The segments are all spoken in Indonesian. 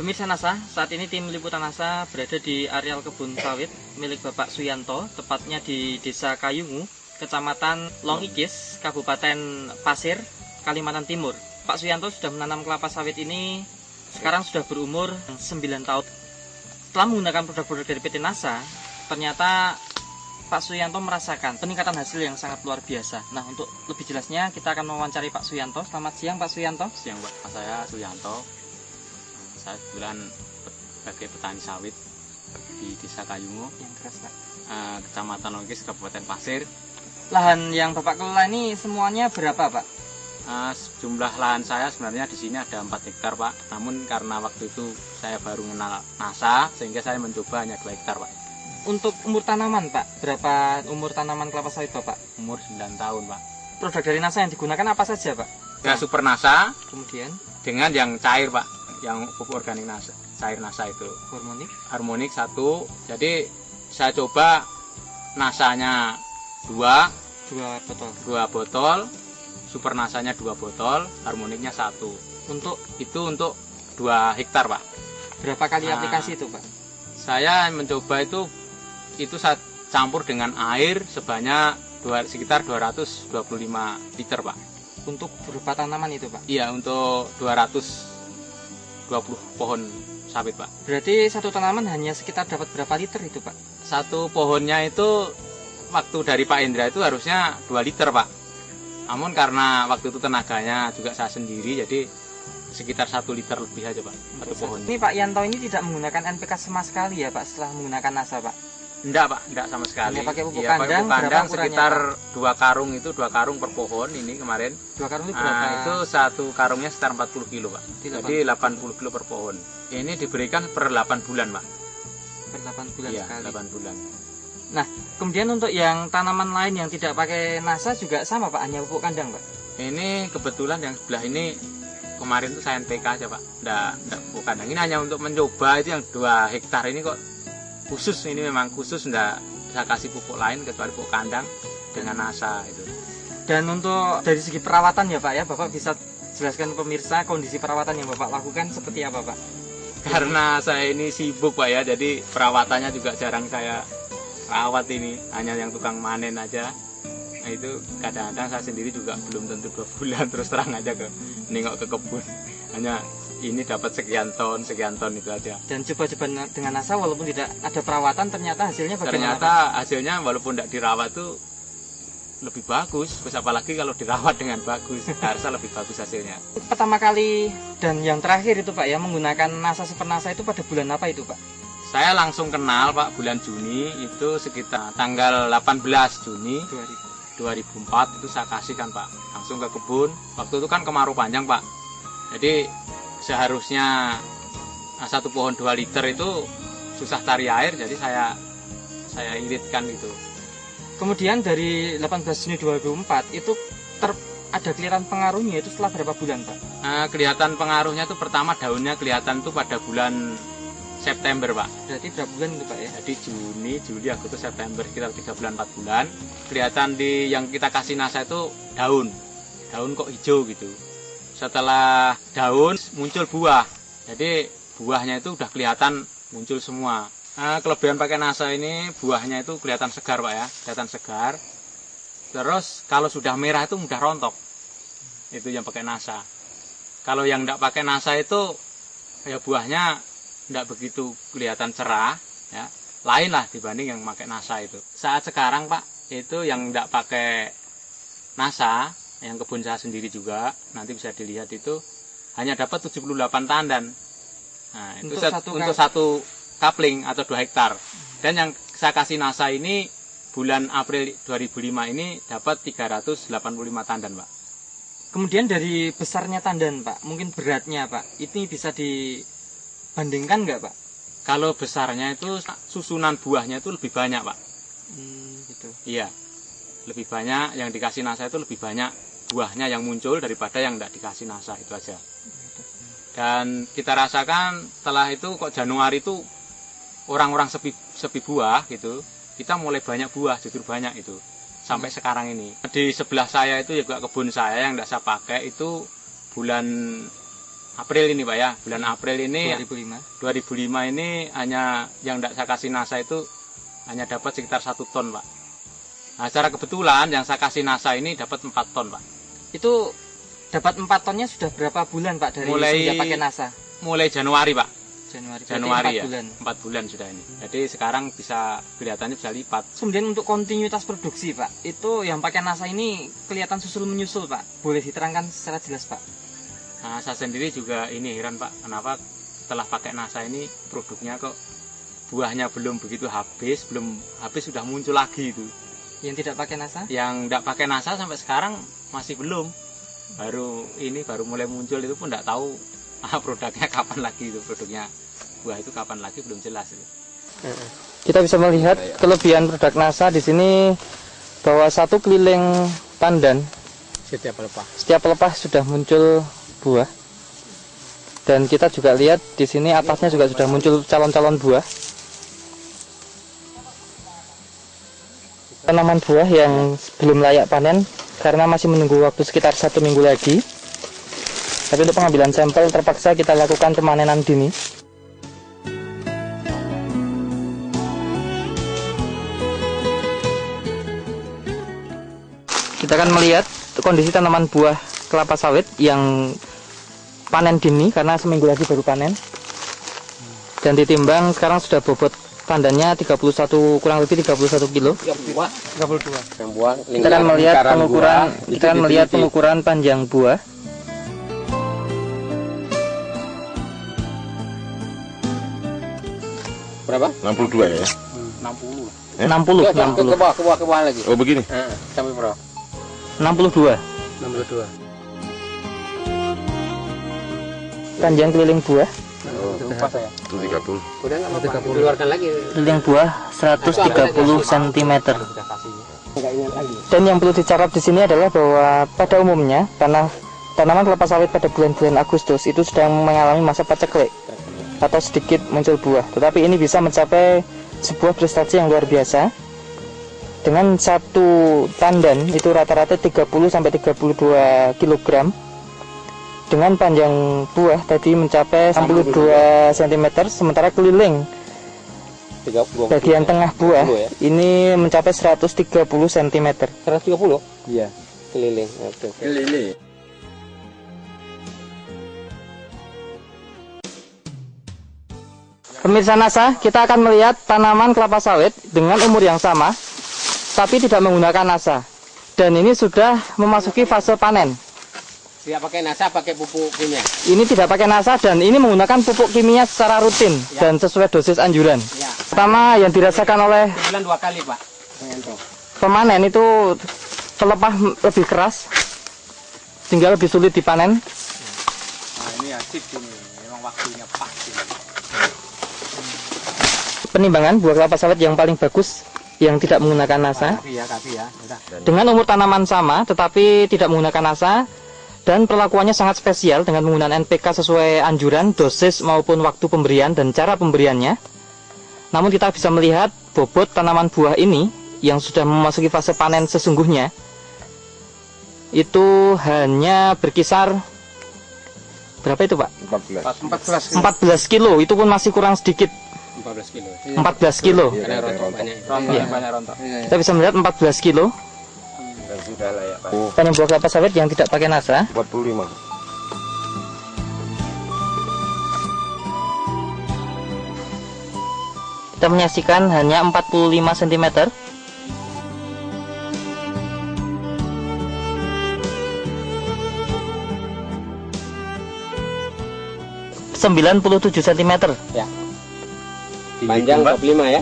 Pemirsa NASA, saat ini tim liputan NASA berada di areal kebun sawit milik Bapak Suyanto, tepatnya di Desa Kayungu, Kecamatan Longikis, Kabupaten Pasir, Kalimantan Timur. Pak Suyanto sudah menanam kelapa sawit ini sekarang sudah berumur 9 tahun. Setelah menggunakan produk-produk dari PT NASA, ternyata Pak Suyanto merasakan peningkatan hasil yang sangat luar biasa. Nah, untuk lebih jelasnya kita akan mewawancari Pak Suyanto. Selamat siang Pak Suyanto. Siang Pak, saya Suyanto. Saya kebetulan sebagai petani sawit di Desa Kayungu, Kecamatan Longikis, Kabupaten Pasir. Lahan yang Bapak kelola ini semuanya berapa Pak? Jumlah lahan saya sebenarnya di sini ada 4 hektar Pak. Namun karena waktu itu saya baru mengenal NASA, sehingga saya mencoba hanya 2 hektar Pak. Untuk umur tanaman Pak, berapa umur tanaman kelapa sawit Bapak? Umur 9 tahun Pak. Produk dari NASA yang digunakan apa saja Pak? Ya, Super NASA, kemudian dengan yang cair Pak, yang pupuk organik NASA, cair NASA itu. Harmonik 1. Jadi saya coba NASA-nya 2 botol, Super NASA-nya 2 botol, harmoniknya 1. Untuk 2 hektar Pak. Berapa kali aplikasi itu Pak? Saya mencoba itu saya campur dengan air sebanyak sekitar 225 liter Pak. Untuk berupa tanaman itu Pak? Iya, untuk 220 pohon sawit Pak. Berarti satu tanaman hanya sekitar dapat berapa liter itu Pak? Satu pohonnya itu waktu dari Pak Indra itu harusnya 2 liter Pak. Namun karena waktu itu tenaganya juga saya sendiri, jadi sekitar 1 liter lebih aja Pak, satu pohon. Ini Pak Yanto ini tidak menggunakan NPK sama sekali ya Pak setelah menggunakan NASA Pak? Enggak Pak, enggak sama sekali. Hanya pakai pupuk ya, kandang, pupuk kandang sekitar Pak? 2 karung itu, 2 karung per pohon ini kemarin. 2 karung itu berapa? Itu satu karungnya sekitar 40 kilo Pak. Jadi 80 kilo per pohon. Ini diberikan per 8 bulan Pak. Per 8 bulan iya, sekali? 8 bulan. Nah, kemudian untuk yang tanaman lain yang tidak pakai NASA juga sama Pak, hanya pupuk kandang Pak? Ini kebetulan yang sebelah ini kemarin tuh saya NPK aja Pak, enggak pupuk kandang. Ini hanya untuk mencoba, itu yang 2 hektar ini kok khusus, ini memang khusus, enggak saya kasih pupuk lain kecuali pupuk kandang dengan NASA itu. Dan untuk dari segi perawatan ya Pak ya, Bapak bisa jelaskan pemirsa kondisi perawatan yang Bapak lakukan seperti apa Pak? Karena saya ini sibuk Pak ya, jadi perawatannya juga jarang saya rawat ini, hanya yang tukang manen aja. Nah itu kadang-kadang saya sendiri juga belum tentu 2 bulan terus terang aja nengok ke kebun, hanya ini dapat sekian ton itu aja. Dan coba-coba dengan NASA walaupun tidak ada perawatan, ternyata hasilnya bagaimana? Ternyata hasilnya walaupun tidak dirawat tuh lebih bagus, terus apalagi kalau dirawat dengan bagus, harusnya lebih bagus hasilnya. Pertama kali dan yang terakhir itu Pak ya, menggunakan NASA Super NASA itu pada bulan apa itu Pak? Saya langsung kenal Pak bulan Juni, itu sekitar tanggal 18 Juni 2004 itu saya kasihkan Pak, langsung ke kebun. Waktu itu kan kemarau panjang Pak, jadi seharusnya satu pohon 2 liter itu susah cari air, jadi saya iritkan gitu. Kemudian dari 18 Juni 2004 itu ada kelihatan pengaruhnya itu setelah berapa bulan Pak? Kelihatan pengaruhnya itu pertama daunnya kelihatan tuh pada bulan September Pak. Berarti berapa bulan itu Pak ya? Jadi Juni, Juli, Agustus, September, sekitar 3 bulan 4 bulan. Kelihatan di yang kita kasih NASA itu daun kok hijau gitu. Setelah daun muncul buah, jadi buahnya itu udah kelihatan muncul semua. Kelebihan pakai NASA ini buahnya itu kelihatan segar Pak ya, kelihatan segar. Terus kalau sudah merah itu mudah rontok, itu yang pakai NASA. Kalau yang tidak pakai NASA itu ya buahnya tidak begitu kelihatan cerah, ya. Lain lah dibanding yang pakai NASA itu. Saat sekarang Pak, itu yang tidak pakai NASA, yang kebun saya sendiri juga, nanti bisa dilihat itu hanya dapat 78 tandan. Nah, itu untuk satu kapling atau 2 hektar. Dan yang saya kasih NASA ini bulan April 2005 ini dapat 385 tandan Pak. Kemudian dari besarnya tandan Pak, mungkin beratnya Pak, ini bisa dibandingkan nggak Pak? Kalau besarnya itu susunan buahnya itu lebih banyak Pak. Gitu. Iya, lebih banyak yang dikasih NASA itu lebih banyak buahnya yang muncul daripada yang tidak dikasih NASA, itu aja. Dan kita rasakan setelah itu kok Januari itu orang-orang sepi buah gitu, kita mulai banyak buah, justru banyak itu sampai sekarang ini. Di sebelah saya itu juga kebun saya yang tidak saya pakai itu bulan April ini Pak ya, bulan April ini 2005 ini hanya yang tidak saya kasih NASA itu hanya dapat sekitar 1 ton Pak. Nah secara kebetulan yang saya kasih NASA ini dapat 4 ton Pak. Itu dapat 4 tonnya sudah berapa bulan Pak dari sejak pakai NASA? Mulai Januari Pak. Januari 4 bulan. 4 bulan sudah ini. Jadi sekarang bisa kelihatannya bisa lipat. Kemudian untuk kontinuitas produksi Pak, itu yang pakai NASA ini kelihatan susul menyusul Pak. Boleh diterangkan secara jelas Pak? Nah saya sendiri juga ini heran Pak, kenapa setelah pakai NASA ini produknya kok buahnya belum begitu habis, sudah muncul lagi itu. Yang tidak pakai NASA? Yang tidak pakai NASA sampai sekarang masih belum. Baru mulai muncul itu pun tidak tahu produknya kapan lagi itu, produknya buah itu kapan lagi belum jelas itu. Kita bisa melihat kelebihan produk NASA di sini bahwa satu keliling pandan setiap pelepah sudah muncul buah. Dan kita juga lihat di sini atasnya juga sudah muncul calon-calon buah. Tanaman buah yang belum layak panen karena masih menunggu waktu sekitar 1 minggu lagi. Tapi untuk pengambilan sampel terpaksa kita lakukan pemanenan dini. Kita akan melihat kondisi tanaman buah kelapa sawit yang panen dini karena seminggu lagi baru panen. Dan ditimbang sekarang sudah bobot pandannya 31 kurang lebih 31 kilo. 32. Kita akan melihat pengukuran panjang buah. Berapa? 62 ya? 60. 60. Ke bawah lagi. Oh begini? Sampai berapa? 62. 62. Panjang keliling buah. Lupa saya. Itu 30. Udah enggak apa-apa. Keluarkan lagi. Keliling buah 130 cm. Enggak ingat lagi. Dan yang perlu dicatat di sini adalah bahwa pada umumnya tanaman kelapa sawit pada bulan-bulan Agustus itu sedang mengalami masa paceklik atau sedikit muncul buah. Tetapi ini bisa mencapai sebuah prestasi yang luar biasa. Dengan satu tandan itu rata-rata 30 sampai 32 kg. Dengan panjang buah tadi mencapai 62 cm, sementara keliling bagian tengah buah ini mencapai 130 cm. 130? Iya. Keliling. Oke. Keliling. Pemirsa NASA, kita akan melihat tanaman kelapa sawit dengan umur yang sama, tapi tidak menggunakan NASA. Dan ini sudah memasuki fase panen. Tidak pakai NASA, pakai pupuk kimia. Ini tidak pakai NASA dan ini menggunakan pupuk kimia secara rutin dan sesuai dosis anjuran. Ya. Pertama yang dirasakan oleh Sebulan 2 kali, Pak. pemanen itu pelepah lebih keras, sehingga lebih sulit dipanen. Nah ini asik ini, memang waktunya pas ini. Penimbangan buah kelapa sawit yang paling bagus yang tidak menggunakan NASA. Kasih ya. Udah. Dengan umur tanaman sama tetapi tidak menggunakan NASA, dan perlakuannya sangat spesial dengan menggunakan NPK sesuai anjuran, dosis maupun waktu pemberian dan cara pemberiannya. Namun kita bisa melihat bobot tanaman buah ini yang sudah memasuki fase panen sesungguhnya itu hanya berkisar berapa itu Pak? 14 kilo, itu pun masih kurang sedikit. 14 kilo. 14 kilo. Ada rontok banyak. Banyak rontok. Kita bisa melihat 14 kilo. Dan sudah layak Pak. Panen buah kelapa sawit yang tidak pakai NASA. 45. Kita menyaksikan hanya 45 cm. ...97 cm. Ya. Panjang 45 ya.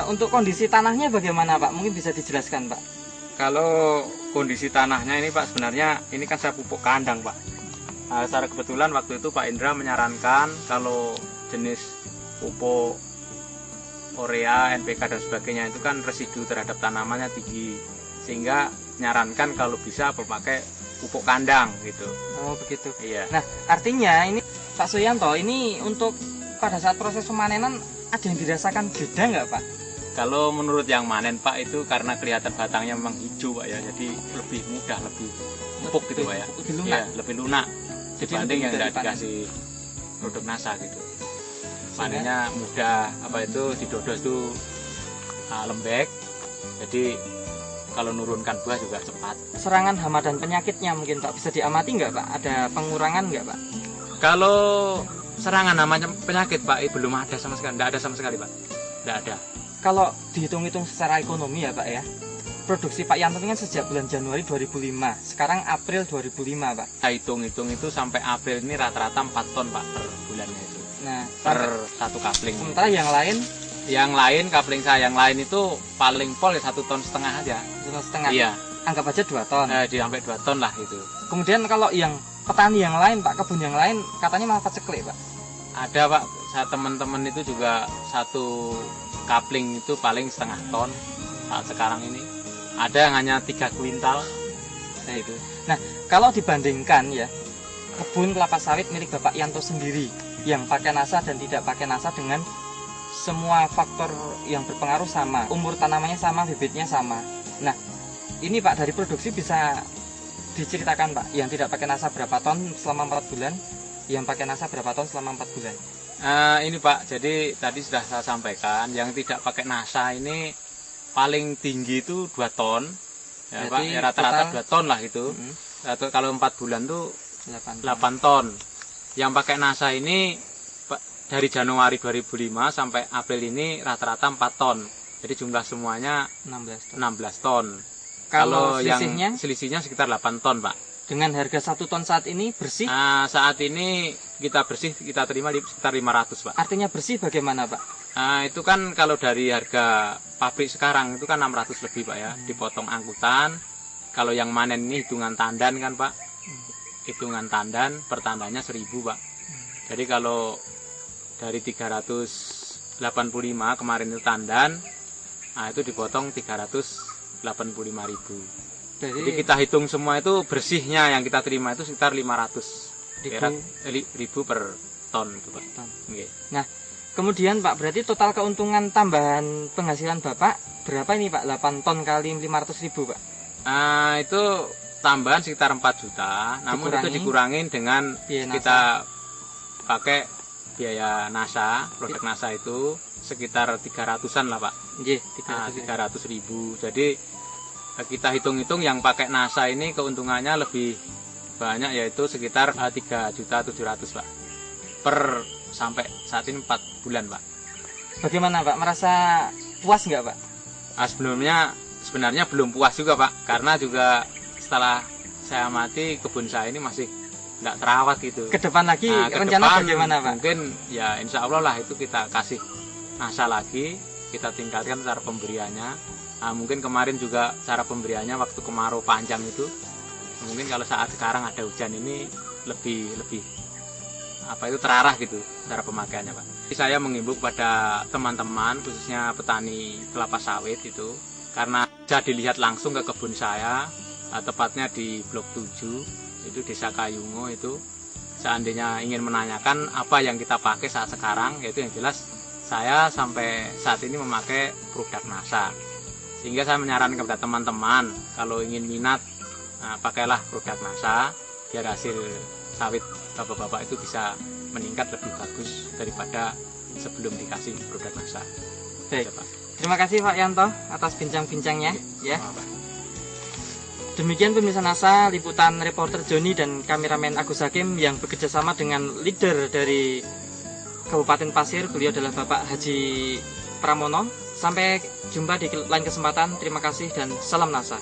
Untuk kondisi tanahnya bagaimana Pak? Mungkin bisa dijelaskan Pak. Kalau kondisi tanahnya ini Pak, sebenarnya ini kan saya pupuk kandang Pak. Nah, secara kebetulan waktu itu Pak Indra menyarankan kalau jenis pupuk urea, NPK dan sebagainya itu kan residu terhadap tanamannya tinggi, sehingga nyarankan kalau bisa memakai pupuk kandang gitu. Oh begitu. Iya. Nah artinya ini Pak Suyanto, ini untuk pada saat proses pemanenan ada yang dirasakan beda nggak Pak? Kalau menurut yang manen Pak itu karena kelihatan batangnya memang hijau Pak ya, jadi lebih mudah, lebih empuk gitu Pak ya. Lebih lunak. Iya, lebih lunak Jadi dibanding lebih yang tidak mudah dipanen. dikasih produk NASA gitu. Panennya mudah, apa itu didodos itu lembek, jadi kalau nurunkan buah juga cepat. Serangan hama dan penyakitnya mungkin Pak bisa diamati nggak Pak? Ada pengurangan nggak Pak? Kalau serangan namanya penyakit Pak belum ada sama sekali, tidak ada sama sekali Pak, tidak ada. Kalau dihitung-hitung secara ekonomi ya Pak ya, produksi Pak Yanto ini kan sejak bulan Januari 2005, sekarang April 2005 Pak. Saya hitung-hitung itu sampai April ini rata-rata 4 ton Pak per bulannya itu, Nah, per satu kapling. sementara yang lain Kapling saya yang lain itu paling pol ya 1,5 ton aja. 1,5. Iya, Anggap aja 2 ton. sampai 2 ton lah itu. Kemudian kalau yang petani yang lain Pak, kebun yang lain katanya malah paceklik Pak. Ada Pak, saya teman-teman itu juga satu kapling itu paling 0,5 ton saat sekarang ini. Ada yang hanya 3 kuintal. Nah itu. Nah, kalau dibandingkan ya, kebun kelapa sawit milik Bapak Yanto sendiri yang pakai NASA dan tidak pakai NASA dengan semua faktor yang berpengaruh sama, umur tanamannya sama, bibitnya sama. Nah, ini Pak dari produksi bisa diceritakan Pak, yang tidak pakai NASA berapa ton selama 4 bulan, yang pakai NASA berapa ton selama 4 bulan. Ini Pak, jadi tadi sudah saya sampaikan, yang tidak pakai NASA ini paling tinggi itu 2 ton. Ya Pak, Berarti ya rata-rata total 2 ton lah gitu. Atau kalau 4 bulan tuh 8 ton. Yang pakai NASA ini Pak, dari Januari 2005 sampai April ini rata-rata 4 ton. Jadi jumlah semuanya 16 ton. 16 ton. Kalau yang selisihnya selisihnya sekitar 8 ton Pak. dengan harga 1 ton saat ini bersih, Saat ini kita terima di sekitar 500 Pak. artinya bersih bagaimana Pak? Itu kan kalau dari harga pabrik sekarang itu kan 600 lebih Pak ya, dipotong angkutan. Kalau yang manen ini hitungan tandan kan Pak, hitungan tandan per tandanya 1000 Pak. Jadi kalau dari 385 kemarin itu tandan, itu dipotong 385.000. Jadi kita hitung semua itu bersihnya yang kita terima itu sekitar 500.000 per ton itu Pak. Ton. Oke. Kemudian Pak, berarti total keuntungan tambahan penghasilan Bapak berapa ini Pak? 8 ton kali 500.000 Pak? Itu tambahan sekitar 4 juta, namun itu dikurangin dengan biaya kita pakai biaya NASA, produk NASA itu sekitar 300-an lah Pak. Nggih, 300.000. Jadi kita hitung-hitung yang pakai NASA ini keuntungannya lebih banyak, yaitu sekitar 3.700.000 Pak. Per sampai saat ini 4 bulan Pak. Bagaimana Pak? Merasa puas nggak Pak? Sebenarnya belum puas juga Pak, karena juga setelah saya amati kebun saya ini masih tidak terawat gitu. Ke depan lagi Ke rencana depan bagaimana Pak? Mungkin ya insya Allah lah itu kita kasih NASA lagi, kita tingkatkan cara pemberiannya. Mungkin kemarin juga cara pemberiannya waktu kemarau panjang itu, mungkin kalau saat sekarang ada hujan ini lebih terarah gitu cara pemakaiannya Pak. Jadi saya mengimbau kepada teman-teman khususnya petani kelapa sawit itu, karena bisa dilihat langsung ke kebun saya, tepatnya di Blok 7 itu Desa Kayungo itu. Seandainya ingin menanyakan apa yang kita pakai saat sekarang, yaitu yang jelas saya sampai saat ini memakai produk NASA. Sehingga saya menyarankan kepada teman-teman kalau ingin minat, pakailah produk NASA biar hasil sawit bapak-bapak itu bisa meningkat lebih bagus daripada sebelum dikasih produk NASA. Baik. Ya, Pak. Terima kasih Pak Yanto atas bincang-bincangnya ya. Demikian pemirsa NASA, liputan reporter Joni dan kameramen Agus Hakim yang bekerja sama dengan leader dari Kabupaten Pasir. Beliau adalah Bapak Haji Pramono. Sampai jumpa di lain kesempatan. Terima kasih dan salam NASA.